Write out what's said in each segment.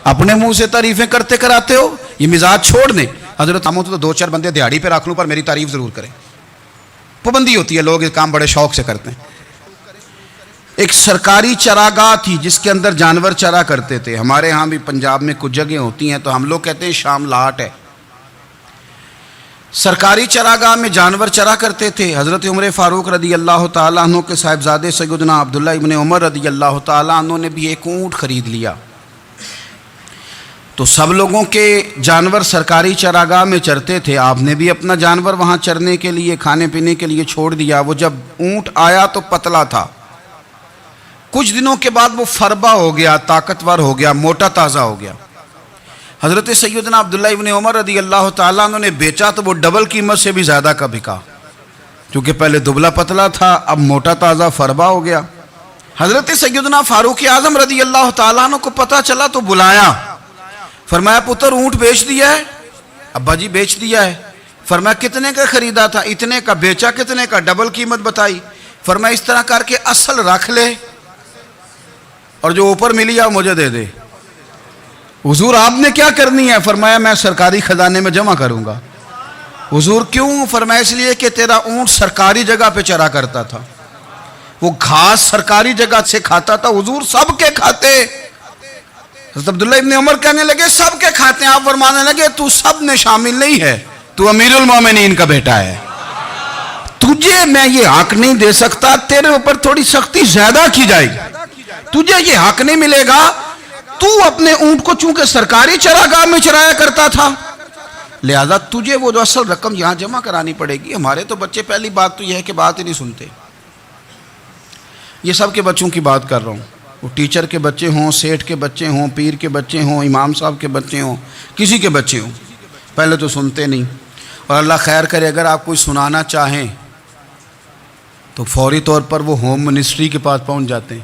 اپنے منہ سے تعریفیں کرتے کراتے ہو, یہ مزاج چھوڑ دیں. حضرت ہم تو دو چار بندے دیہڑی پہ رکھ لوں پر میری تعریف ضرور کریں. پابندی ہوتی ہے, لوگ یہ کام بڑے شوق سے کرتے ہیں. ایک سرکاری چراگاہ تھی جس کے اندر جانور چرا کرتے تھے. ہمارے ہاں بھی پنجاب میں کچھ جگہیں ہوتی ہیں تو ہم لوگ کہتے ہیں شام لاٹ ہے. سرکاری چراگاہ میں جانور چرا کرتے تھے. حضرت عمر فاروق رضی اللہ تعالیٰ عنہ کے صاحبزادے سیدنا عبداللہ ابن عمر رضی اللہ تعالیٰ عنہ نے بھی ایک اونٹ خرید لیا. تو سب لوگوں کے جانور سرکاری چراگاہ میں چرتے تھے, آپ نے بھی اپنا جانور وہاں چرنے کے لیے کھانے پینے کے لیے چھوڑ دیا. وہ جب اونٹ آیا تو پتلا تھا, کچھ دنوں کے بعد وہ فربا ہو گیا, طاقتور ہو گیا, موٹا تازہ ہو گیا. حضرت سیدنا عبداللہ ابن عمر رضی اللہ تعالیٰ عنہ نے بیچا تو وہ ڈبل قیمت سے بھی زیادہ کا بکا, کیونکہ پہلے دبلا پتلا تھا, اب موٹا تازہ فربا ہو گیا. حضرت سیدنا فاروق اعظم رضی اللہ تعالیٰ عنہ کو پتہ چلا تو بلایا, فرمایا پتر اونٹ بیچ دیا ہے؟ ابا جی بیچ دیا ہے. فرمایا کتنے کا خریدا تھا؟ اتنے کا. بیچا کتنے کا؟ ڈبل قیمت بتائی. فرمایا اس طرح کر کے اصل رکھ لے اور جو اوپر ملی آپ مجھے دے دے. حضور آپ نے کیا کرنی ہے؟ فرمایا میں سرکاری خزانے میں جمع کروں گا. حضور کیوں؟ فرمایا اس لیے کہ تیرا اونٹ سرکاری جگہ پہ چرا کرتا تھا, وہ گھاس سرکاری جگہ سے کھاتا تھا. حضور سب کے کھاتے. حضرت عبداللہ ابن عمر کہنے لگے سب کے کھاتے ہیں. آپ فرمانے لگے تو سب میں شامل نہیں ہے, تو امیر المومنین کا بیٹا ہے, تجھے میں یہ حق نہیں دے سکتا, تیرے اوپر تھوڑی سختی زیادہ کی جائے گی, تجھے یہ حق نہیں ملے گا. تو اپنے اونٹ کو چونکہ سرکاری چراگاہ میں چرایا کرتا تھا, لہذا تجھے وہ جو اصل رقم یہاں جمع کرانی پڑے گی. ہمارے تو بچے پہلی بات تو یہ ہے کہ بات ہی نہیں سنتے. یہ سب کے بچوں کی بات کر رہا ہوں, وہ ٹیچر کے بچے ہوں, سیٹھ کے بچے ہوں, پیر کے بچے ہوں, امام صاحب کے بچے ہوں, کسی کے بچے ہوں, پہلے تو سنتے نہیں. اور اللہ خیر کرے اگر آپ کوئی سنانا چاہیں تو فوری طور پر وہ ہوم منسٹری کے پاس پہنچ جاتے ہیں,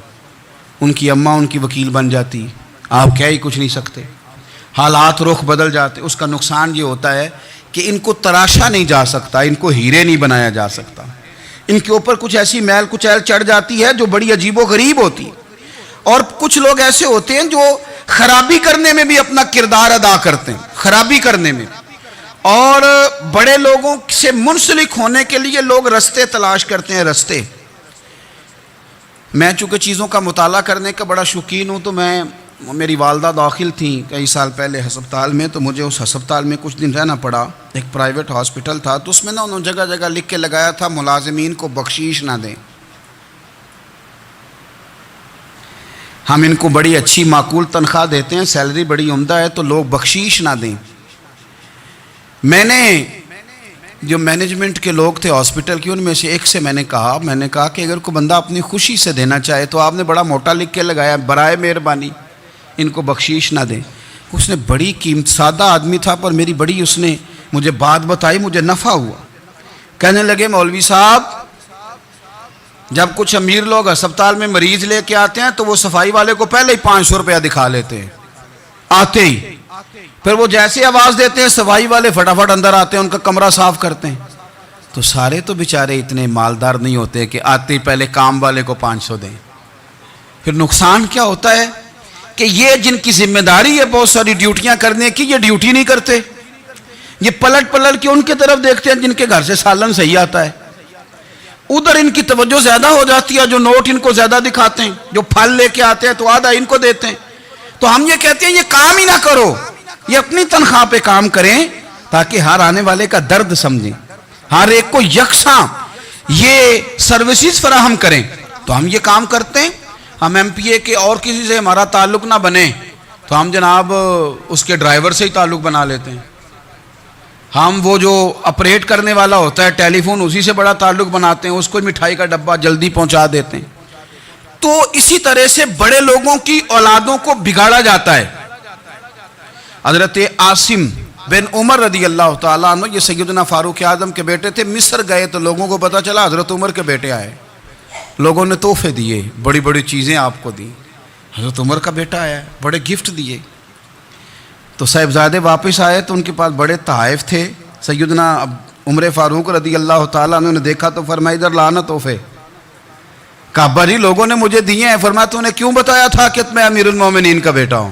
ان کی اماں ان کی وکیل بن جاتی, آپ کہہ ہی کچھ نہیں سکتے, حالات رخ بدل جاتے. اس کا نقصان یہ ہوتا ہے کہ ان کو تراشا نہیں جا سکتا, ان کو ہیرے نہیں بنایا جا سکتا, ان کے اوپر کچھ ایسی میل کچیل چڑھ جاتی ہے جو بڑی عجیب و غریب ہوتی. اور کچھ لوگ ایسے ہوتے ہیں جو خرابی کرنے میں بھی اپنا کردار ادا کرتے ہیں, خرابی کرنے میں, اور بڑے لوگوں سے منسلک ہونے کے لیے لوگ رستے تلاش کرتے ہیں. رستے, میں چونکہ چیزوں کا مطالعہ کرنے کا بڑا شوقین ہوں, تو میری والدہ داخل تھیں کئی سال پہلے ہسپتال میں, تو مجھے اس ہسپتال میں کچھ دن رہنا پڑا. ایک پرائیویٹ ہاسپٹل تھا, تو اس میں انہوں نے جگہ جگہ لکھ کے لگایا تھا ملازمین کو بخشیش نہ دیں. ہم ان کو بڑی اچھی معقول تنخواہ دیتے ہیں, سیلری بڑی عمدہ ہے, تو لوگ بخشیش نہ دیں. میں نے جو مینجمنٹ کے لوگ تھے ہاسپٹل کے, ان میں سے ایک سے میں نے کہا کہ اگر کوئی بندہ اپنی خوشی سے دینا چاہے تو آپ نے بڑا موٹا لکھ کے لگایا برائے مہربانی ان کو بخشیش نہ دیں. اس نے بڑی قیمت, سادہ آدمی تھا پر میری بڑی اس نے مجھے بات بتائی, مجھے نفع ہوا. کہنے لگے مولوی صاحب جب کچھ امیر لوگ ہسپتال میں مریض لے کے آتے ہیں تو وہ صفائی والے کو پہلے ہی 500 روپیہ دکھا لیتے ہیں آتے ہی, پھر وہ جیسے آواز دیتے ہیں صفائی والے فٹافٹ اندر آتے ہیں, ان کا کمرہ صاف کرتے ہیں. تو سارے تو بیچارے اتنے مالدار نہیں ہوتے کہ آتے ہی پہلے کام والے کو 500 دیں. پھر نقصان کیا ہوتا ہے کہ یہ جن کی ذمہ داری ہے بہت ساری ڈیوٹیاں کرنے کی, یہ ڈیوٹی نہیں کرتے, یہ پلٹ کے ان کی طرف دیکھتے ہیں جن کے گھر سے سالن صحیح آتا ہے, ادھر ان کی توجہ زیادہ ہو جاتی ہے, جو نوٹ ان کو زیادہ دکھاتے ہیں, جو پھل لے کے آتے ہیں تو آدھا ان کو دیتے ہیں. تو ہم یہ کہتے ہیں یہ کام ہی نہ کرو, یہ اپنی تنخواہ پہ کام کریں تاکہ ہر آنے والے کا درد سمجھیں, ہر ایک کو یکساں یہ سروسز فراہم کریں. تو ہم یہ کام کرتے ہیں. ہم ایم پی اے کے اور کسی سے ہمارا تعلق نہ بنے تو ہم جناب اس کے ڈرائیور سے ہی تعلق بنا لیتے ہیں. ہم وہ جو اپریٹ کرنے والا ہوتا ہے ٹیلی فون, اسی سے بڑا تعلق بناتے ہیں, اس کو مٹھائی کا ڈبہ جلدی پہنچا دیتے ہیں. تو اسی طرح سے بڑے لوگوں کی اولادوں کو بگاڑا جاتا ہے. حضرت عاصم بن عمر رضی اللہ تعالیٰ عنہ, یہ سیدنا فاروق اعظم کے بیٹے تھے, مصر گئے تو لوگوں کو پتہ چلا حضرت عمر کے بیٹے آئے. لوگوں نے تحفے دیے, بڑی بڑی چیزیں آپ کو دی, حضرت عمر کا بیٹا آیا, بڑے گفٹ دیے. تو صاحبزادے واپس آئے تو ان کے پاس بڑے تحائف تھے. سیدنا عمر فاروق رضی اللہ تعالیٰ عنہ نے دیکھا تو فرمایا ادھر لانا تحفے. کعبہ جی لوگوں نے مجھے دیے ہیں. فرمایا تو نے کیوں بتایا تھا کہ میں امیر المومنین کا بیٹا ہوں؟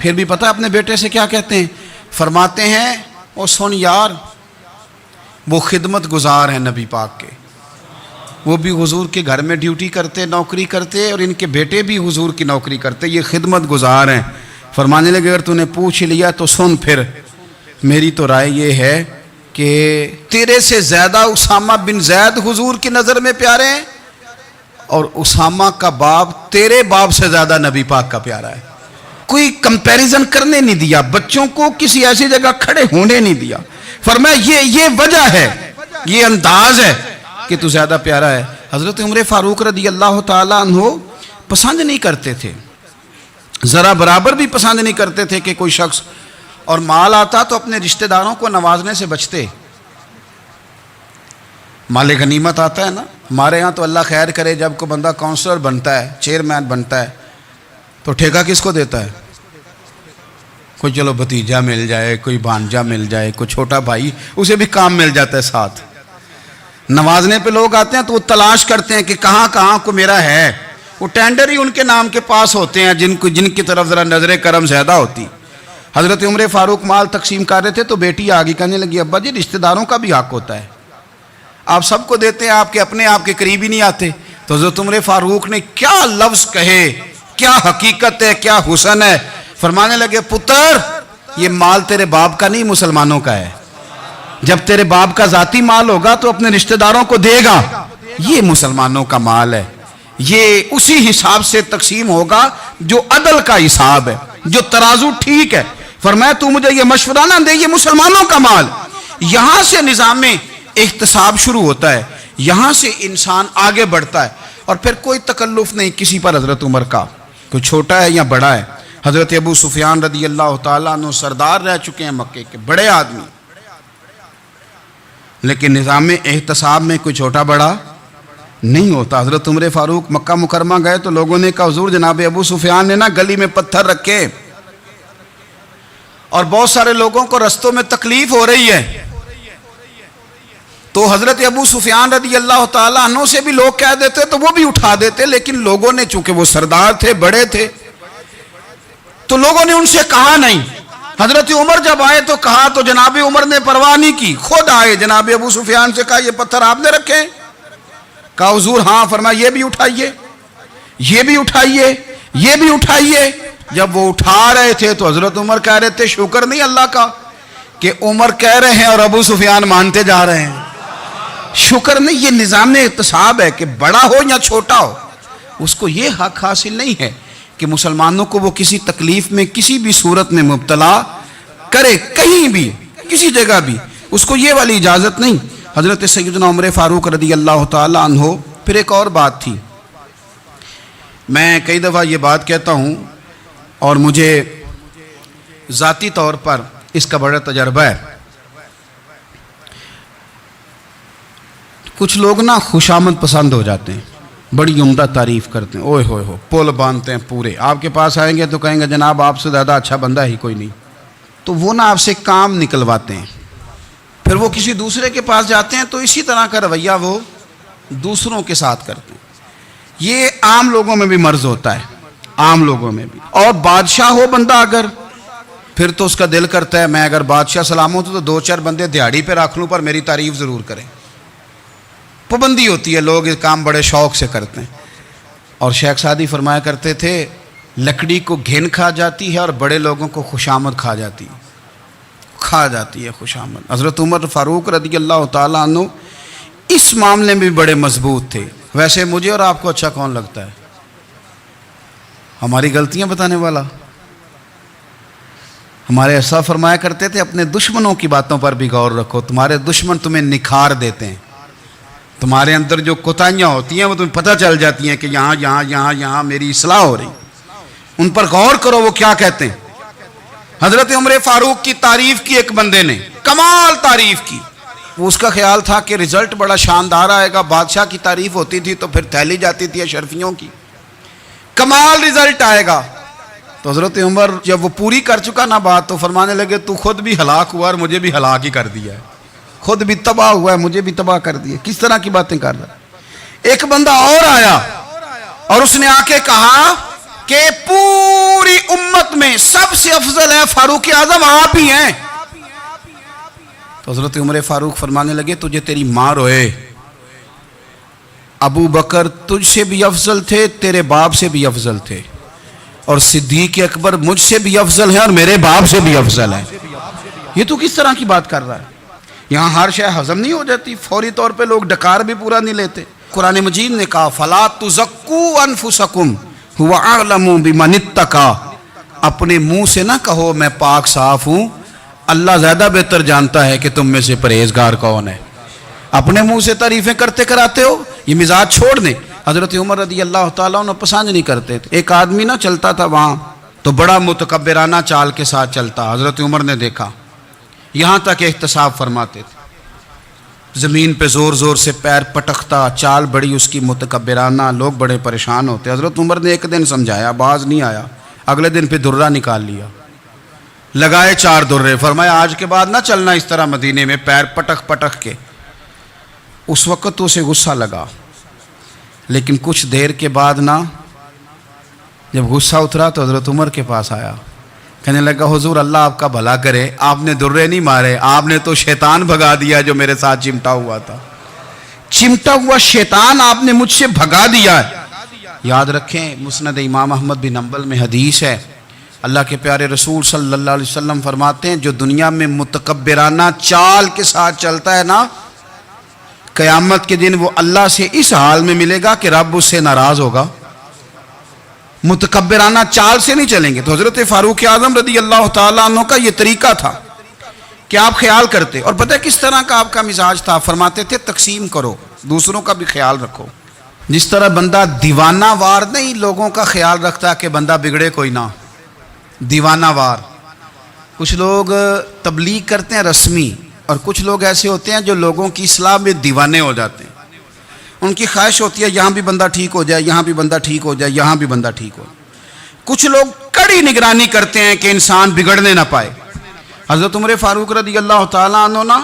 پھر بھی پتہ اپنے بیٹے سے کیا کہتے ہیں؟ فرماتے ہیں او سن یار، وہ خدمت گزار ہیں نبی پاک کے، وہ بھی حضور کے گھر میں ڈیوٹی کرتے، نوکری کرتے، اور ان کے بیٹے بھی حضور کی نوکری کرتے، یہ خدمت گزار ہیں۔ فرمانے لگے اگر تو نے پوچھ لیا تو سن، پھر میری تو رائے یہ ہے کہ تیرے سے زیادہ اسامہ بن زید حضور کی نظر میں پیارے ہیں، اور اسامہ کا باپ تیرے باپ سے زیادہ نبی پاک کا پیارا ہے۔ کوئی کمپیریزن کرنے نہیں دیا، بچوں کو کسی ایسی جگہ کھڑے ہونے نہیں دیا۔ فرمایا یہ وجہ ہے، یہ انداز ہے کہ تو زیادہ پیارا ہے۔ حضرت عمر فاروق رضی اللہ تعالیٰ عنہ پسند نہیں کرتے تھے، ذرا برابر بھی پسند نہیں کرتے تھے کہ کوئی شخص اور مال آتا تو اپنے رشتہ داروں کو نوازنے سے بچتے۔ مال غنیمت آتا ہے نا، ہمارے یہاں تو اللہ خیر کرے جب کوئی بندہ کونسلر بنتا ہے، چیئرمین بنتا ہے، تو ٹھیکہ کس کو دیتا ہے؟ کوئی چلو بھتیجا مل جائے، کوئی بھانجا مل جائے، کوئی چھوٹا بھائی، اسے بھی کام مل جاتا ہے ساتھ۔ نوازنے پہ لوگ آتے ہیں تو وہ تلاش کرتے ہیں کہ کہاں کہاں کو میرا ہے، وہ ٹینڈر ہی ان کے نام کے پاس ہوتے ہیں جن کی طرف ذرا نظر کرم زیادہ ہوتی۔ حضرت عمر فاروق مال تقسیم کر رہے تھے تو بیٹی آگے کہنے لگی ابا جی رشتہ داروں کا بھی حق ہوتا ہے، آپ سب کو دیتے ہیں، آپ کے اپنے آپ کے قریب ہی نہیں آتے۔ تو حضرت عمر فاروق نے کیا لفظ کہے، کیا حقیقت ہے، کیا حسن ہے۔ فرمانے لگے پتر یہ مال تیرے باپ کا نہیں، مسلمانوں کا ہے، جب تیرے باپ کا ذاتی مال ہوگا تو اپنے رشتہ داروں کو دے گا، یہ مسلمانوں کا مال ہے، یہ اسی حساب سے تقسیم ہوگا جو عدل کا حساب ہے، جو ترازو ٹھیک ہے۔ فرمایا تو مجھے یہ مشورہ نہ دے، یہ مسلمانوں کا مال۔ یہاں سے نظام احتساب شروع ہوتا ہے، یہاں سے انسان آگے بڑھتا ہے، اور پھر کوئی تکلف نہیں کسی پر حضرت عمر کا، کوئی چھوٹا ہے یا بڑا ہے۔ حضرت ابو سفیان رضی اللہ تعالیٰ عنہ سردار رہ چکے ہیں مکے کے، بڑے آدمی، لیکن نظام احتساب میں کوئی چھوٹا بڑا نہیں ہوتا۔ حضرت عمر فاروق مکہ مکرمہ گئے تو لوگوں نے کہا حضور جناب ابو سفیان نے نا گلی میں پتھر رکھے اور بہت سارے لوگوں کو رستوں میں تکلیف ہو رہی ہے، تو حضرت ابو سفیان رضی اللہ تعالیٰ عنہ سے بھی لوگ کہہ دیتے تو وہ بھی اٹھا دیتے، لیکن لوگوں نے چونکہ وہ سردار تھے، بڑے تھے، تو لوگوں نے ان سے کہا نہیں۔ حضرت عمر جب آئے تو کہا تو جناب عمر نے پرواہ نہیں کی، خود آئے، جناب ابو سفیان سے کہا یہ پتھر آپ نے رکھے؟ کہا حضور ہاں۔ فرمایا یہ بھی اٹھائیے، یہ بھی اٹھائیے، یہ بھی اٹھائیے۔ جب وہ اٹھا رہے تھے تو حضرت عمر کہہ رہے تھے شکر نہیں اللہ کا کہ عمر کہہ رہے ہیں اور ابو سفیان مانتے جا رہے ہیں، شکر نہیں۔ یہ نظام احتساب ہے کہ بڑا ہو یا چھوٹا ہو، اس کو یہ حق حاصل نہیں ہے کہ مسلمانوں کو وہ کسی تکلیف میں کسی بھی صورت میں مبتلا کرے، کہیں بھی کسی جگہ بھی، اس کو یہ والی اجازت نہیں۔ حضرت سیدنا عمر فاروق رضی اللہ تعالیٰ عنہ۔ پھر ایک اور بات تھی، میں کئی دفعہ یہ بات کہتا ہوں اور مجھے ذاتی طور پر اس کا بڑا تجربہ ہے۔ کچھ لوگ نا خوشامد پسند ہو جاتے ہیں، بڑی عمدہ تعریف کرتے ہیں، اوئے ہوئے ہو پول باندھتے ہیں پورے، آپ کے پاس آئیں گے تو کہیں گے جناب آپ سے زیادہ اچھا بندہ ہی کوئی نہیں، تو وہ نا آپ سے کام نکلواتے ہیں، پھر وہ کسی دوسرے کے پاس جاتے ہیں تو اسی طرح کا رویہ وہ دوسروں کے ساتھ کرتے ہیں۔ یہ عام لوگوں میں بھی مرض ہوتا ہے، عام لوگوں میں بھی۔ اور بادشاہ ہو بندہ اگر، پھر تو اس کا دل کرتا ہے میں اگر بادشاہ سلامت ہوں تو دو چار بندے دیہڑی پہ رکھ لوں پر میری تعریف ضرور کریں۔ پابندی ہوتی ہے، لوگ یہ کام بڑے شوق سے کرتے ہیں۔ اور شیخ سعدی فرمایا کرتے تھے لکڑی کو گھن کھا جاتی ہے اور بڑے لوگوں کو خوشامد کھا جاتی ہے خوشامد۔ حضرت عمر فاروق رضی اللہ تعالیٰ عنہ اس معاملے میں بھی بڑے مضبوط تھے۔ ویسے مجھے اور آپ کو اچھا کون لگتا ہے؟ ہماری غلطیاں بتانے والا؟ ہمارے ایسا فرمایا کرتے تھے اپنے دشمنوں کی باتوں پر بھی غور رکھو، تمہارے دشمن تمہیں نکھار دیتے ہیں، تمہارے اندر جو کوتاہیاں ہوتی ہیں وہ تمہیں پتہ چل جاتی ہیں کہ یہاں میری اصلاح ہو رہی، ان پر غور کرو وہ کیا کہتے ہیں۔ حضرت عمر فاروق کی تعریف کی ایک بندے نے، کمال تعریف کی، وہ اس کا خیال تھا کہ رزلٹ بڑا شاندار آئے گا، بادشاہ کی تعریف ہوتی تھی تو پھر تھیلی جاتی تھی اشرفیوں کی، کمال رزلٹ آئے گا۔ تو حضرت عمر جب وہ پوری کر چکا نا بات تو فرمانے لگے تو خود بھی ہلاک ہوا اور مجھے بھی ہلاک ہی کر دیا ہے، خود بھی تباہ ہوا ہے مجھے بھی تباہ کر دیا۔ کس طرح کی باتیں کر رہا ہے؟ ایک بندہ اور آیا اور اس نے آ کے کہا کہ پوری امت میں سب سے افضل ہے فاروق اعظم آپ ہی ہیں. تو حضرت عمر فاروق فرمانے لگے تجھے تیری ماں روئے، ابو بکر تجھ سے بھی افضل تھے، تیرے باپ سے بھی افضل تھے، اور صدیق اکبر مجھ سے بھی افضل ہیں اور میرے باپ سے بھی افضل ہیں. یہ تو کس طرح کی بات کر رہا ہے؟ یہاں ہر شے ہضم نہیں ہو جاتی، فوری طور پہ لوگ ڈکار بھی پورا نہیں لیتے. قرآن مجید نے کہا فَلَا تُزَكُّوا أَنفُسَكُمْ هُوَ أَعْلَمُ بِمَنِ اتَّقَىٰ. اپنے منہ سے نہ کہو میں پاک صاف ہوں، اللہ زیادہ بہتر جانتا ہے کہ تم میں سے پرہیزگار کون ہے. اپنے منہ سے تعریفیں کرتے کراتے ہو، یہ مزاج چھوڑ دیں. حضرت عمر رضی اللہ تعالیٰ عنہ پسند نہیں کرتے تھے. ایک آدمی نہ چلتا تھا وہاں تو بڑا متکبرانہ چال کے ساتھ چلتا. حضرت عمر نے دیکھا، یہاں تک احتساب فرماتے تھے، زمین پہ زور زور سے پیر پٹکتا، چال بڑی اس کی متکبرانہ، لوگ بڑے پریشان ہوتے. حضرت عمر نے ایک دن سمجھایا، باز نہیں آیا. اگلے دن پہ درہ نکال لیا، لگائے 4 درے، فرمایا آج کے بعد نہ چلنا اس طرح مدینے میں پیر پٹک پٹک کے. اس وقت تو اسے غصہ لگا، لیکن کچھ دیر کے بعد نا جب غصہ اترا تو حضرت عمر کے پاس آیا، کہنے لگا حضور اللہ آپ کا بھلا کرے، آپ نے درے نہیں مارے، آپ نے تو شیطان بھگا دیا جو میرے ساتھ چمٹا ہوا تھا. چمٹا ہوا شیطان آپ نے مجھ سے بھگا دیا ہے. یاد رکھیں مسند امام احمد بن حنبل میں حدیث ہے، اللہ کے پیارے رسول صلی اللہ علیہ وسلم فرماتے ہیں جو دنیا میں متکبرانہ چال کے ساتھ چلتا ہے نا، قیامت کے دن وہ اللہ سے اس حال میں ملے گا کہ رب اس سے ناراض ہوگا. متکبرانہ چال سے نہیں چلیں گے. تو حضرت فاروق اعظم رضی اللہ تعالیٰ عنہ کا یہ طریقہ تھا کہ آپ خیال کرتے. اور پتہ کس طرح کا آپ کا مزاج تھا؟ فرماتے تھے تقسیم کرو، دوسروں کا بھی خیال رکھو. جس طرح بندہ دیوانہ وار نہیں لوگوں کا خیال رکھتا کہ بندہ بگڑے کوئی نہ، دیوانہ وار. کچھ لوگ تبلیغ کرتے ہیں رسمی، اور کچھ لوگ ایسے ہوتے ہیں جو لوگوں کی اصلاح میں دیوانے ہو جاتے ہیں. ان کی خواہش ہوتی ہے یہاں بھی بندہ ٹھیک ہو جائے، یہاں بھی بندہ ٹھیک ہو جائے، یہاں بھی بندہ ٹھیک ہو. کچھ لوگ کڑی نگرانی کرتے ہیں کہ انسان بگڑنے نہ پائے. حضرت عمر فاروق رضی اللہ تعالیٰ عنہ نا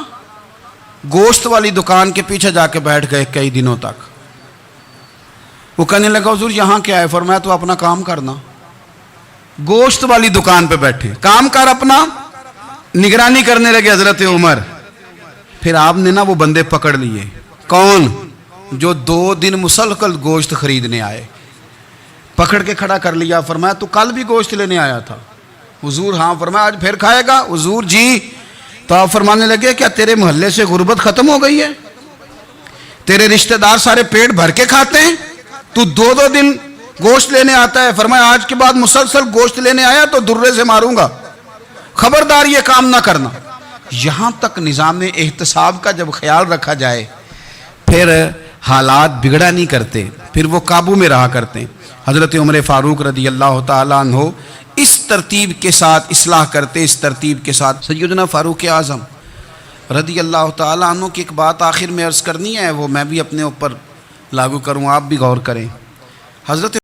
گوشت والی دکان کے پیچھے جا کے بیٹھ گئے کئی دنوں تک. وہ کہنے لگا حضور یہاں کیا ہے؟ فرمایا تو اپنا کام کرنا. گوشت والی دکان پہ بیٹھے، کام کر اپنا. نگرانی کرنے لگے حضرت عمر. پھر آپ نے نا وہ بندے پکڑ لیے. کون؟ جو 2 دن مسلسل گوشت خریدنے آئے، پکڑ کے کھڑا کر لیا. فرمایا تو کل بھی گوشت لینے آیا تھا؟ حضور ہاں. فرمایا آج پھر کھائے گا؟ حضور جی. تو آپ فرمانے لگے کیا تیرے محلے سے غربت ختم ہو گئی ہے؟ تیرے رشتہ دار سارے پیٹ بھر کے کھاتے ہیں، تو 2 دن گوشت لینے آتا ہے؟ فرمایا آج کے بعد مسلسل گوشت لینے آیا تو درے سے ماروں گا، خبردار یہ کام نہ کرنا. یہاں تک نظام احتساب کا جب خیال رکھا جائے پھر حالات بگڑا نہیں کرتے، پھر وہ قابو میں رہا کرتے ہیں. حضرت عمر فاروق رضی اللہ تعالیٰ عنہ اس ترتیب کے ساتھ اصلاح کرتے، اس ترتیب کے ساتھ. سیدنا فاروق اعظم رضی اللہ تعالیٰ عنہ کی ایک بات آخر میں عرض کرنی ہے، وہ میں بھی اپنے اوپر لاگو کروں، آپ بھی غور کریں. حضرت